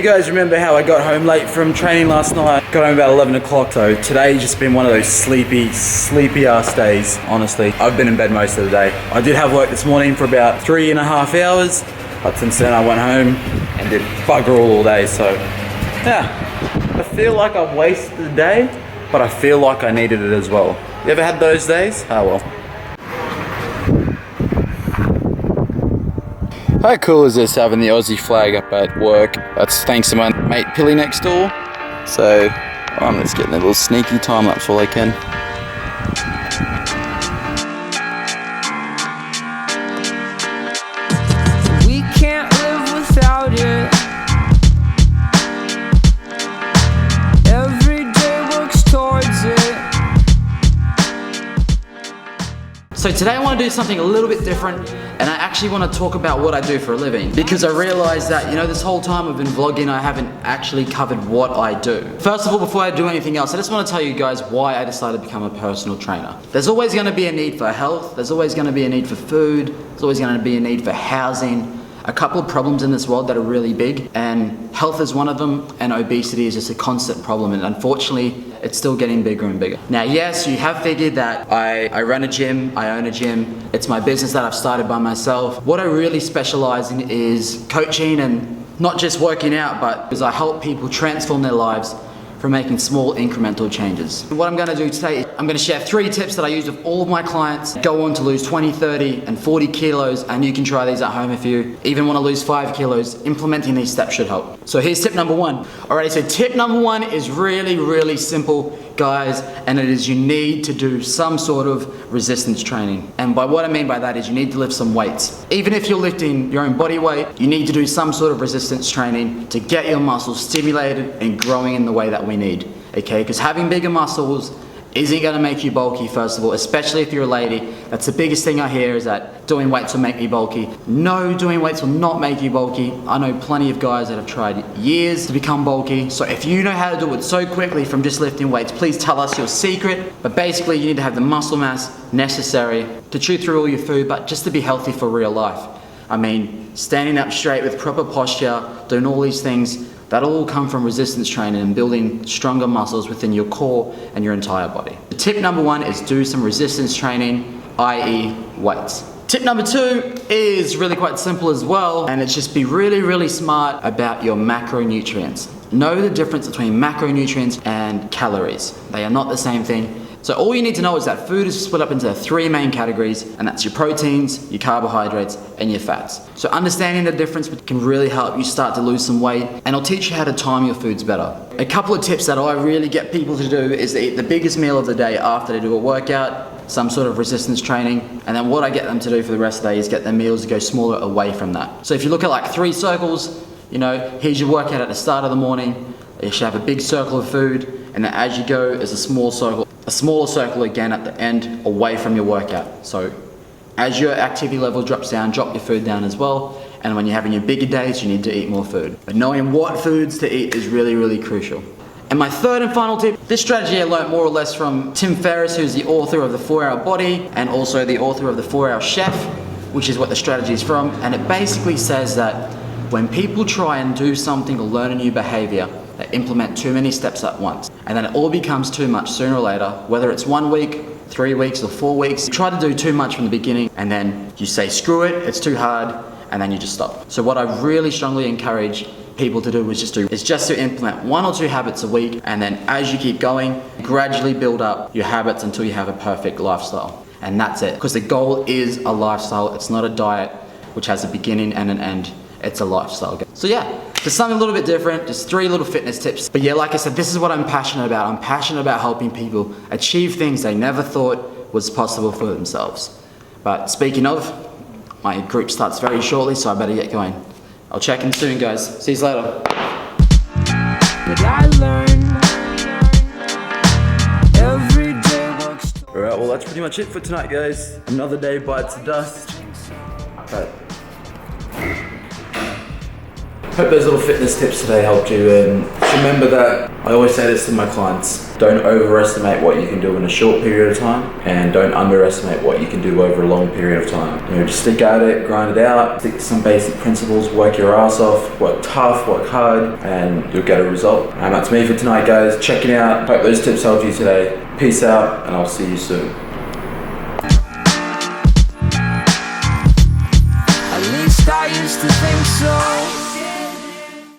guys remember how I got home late from training last night? Got home about 11 o'clock, so today's just been one of those sleepy ass days, honestly. I've been in bed most of the day. I did have work this morning for about 3.5 hours, but since then I went home and did bugger all day, so yeah. I feel like I've wasted the day, but I feel like I needed it as well. You ever had those days? Oh well. How cool is this having the Aussie flag up at work? That's thanks to my mate Pilly next door. So I'm just getting a little sneaky time lapse while I can. We can't live without it. Every day works towards it. So today I want to do something a little bit different, and I actually want to talk about what I do for a living, because I realized that, you know, this whole time I've been vlogging, I haven't actually covered what I do. First of all, before I do anything else, I just want to tell you guys why I decided to become a personal trainer. There's always going to be a need for health, there's always going to be a need for food, there's always going to be a need for housing. A couple of problems in this world that are really big, and health is one of them, and obesity is just a constant problem, and unfortunately it's still getting bigger and bigger. Now yes, you have figured that I run a gym, I own a gym, it's my business that I've started by myself. What I really specialize in is coaching, and not just working out, but because I help people transform their lives from making small incremental changes. What I'm gonna do today is I'm gonna share 3 tips that I use with all of my clients. Go on to lose 20, 30, and 40 kilos, and you can try these at home if you even wanna lose 5 kilos. Implementing these steps should help. So here's tip number 1. Alrighty, so tip number 1 is really simple, guys, and it is you need to do some sort of resistance training. And by what I mean by that is you need to lift some weights. Even if you're lifting your own body weight, you need to do some sort of resistance training to get your muscles stimulated and growing in the way that we need, okay? Because having bigger muscles isn't gonna make you bulky, first of all, especially if you're a lady. That's the biggest thing I hear, is that doing weights will make me bulky. No, doing weights will not make you bulky. I know plenty of guys that have tried years to become bulky. So if you know how to do it so quickly from just lifting weights, please tell us your secret. But basically you need to have the muscle mass necessary to chew through all your food, but just to be healthy for real life. I mean, standing up straight with proper posture, doing all these things, that'll all come from resistance training and building stronger muscles within your core and your entire body. Tip number 1 is do some resistance training, i.e. weights. Tip number 2 is really quite simple as well, and it's just be really smart about your macronutrients. Know the difference between macronutrients and calories. They are not the same thing. So all you need to know is that food is split up into 3 main categories, and that's your proteins, your carbohydrates, and your fats. So understanding the difference can really help you start to lose some weight, and it'll teach you how to time your foods better. A couple of tips that I really get people to do is to eat the biggest meal of the day after they do a workout, some sort of resistance training, and then what I get them to do for the rest of the day is get their meals to go smaller away from that. So if you look at like 3 circles, you know, here's your workout at the start of the morning, you should have a big circle of food, and then as you go is a smaller circle again at the end away from your workout. So as your activity level drops down, drop your food down as well, and when you're having your bigger days, you need to eat more food. But knowing what foods to eat is really crucial. And my third and final tip, this strategy I learned more or less from Tim Ferriss, who's the author of The 4-Hour Body and also the author of The 4-Hour Chef, which is what the strategy is from, and it basically says that when people try and do something or learn a new behavior, they implement too many steps at once, and then it all becomes too much sooner or later, whether it's 1 week, 3 weeks, or 4 weeks. You try to do too much from the beginning, and then you say, screw it, it's too hard, and then you just stop. So what I really strongly encourage people to do is just to implement 1 or 2 habits a week, and then as you keep going, gradually build up your habits until you have a perfect lifestyle. And that's it, because the goal is a lifestyle. It's not a diet which has a beginning and an end. It's a lifestyle. So yeah, just something a little bit different, just 3 little fitness tips. But yeah, like I said, this is what I'm passionate about. I'm passionate about helping people achieve things they never thought was possible for themselves. But speaking of, my group starts very shortly, so I better get going. I'll check in soon, guys. See you later. But I learned every day works. Alright, well that's pretty much it for tonight, guys. Another day bites the dust. But Hope those little fitness tips today helped you, and remember that I always say this to my clients: don't overestimate what you can do in a short period of time, and don't underestimate what you can do over a long period of time. You know, just stick at it, grind it out, stick to some basic principles, work your ass off, work tough, work hard, and you'll get a result. And that's me for tonight, guys. Checking out. Hope those tips helped you today. Peace out, and I'll see you soon. At least I used to think so.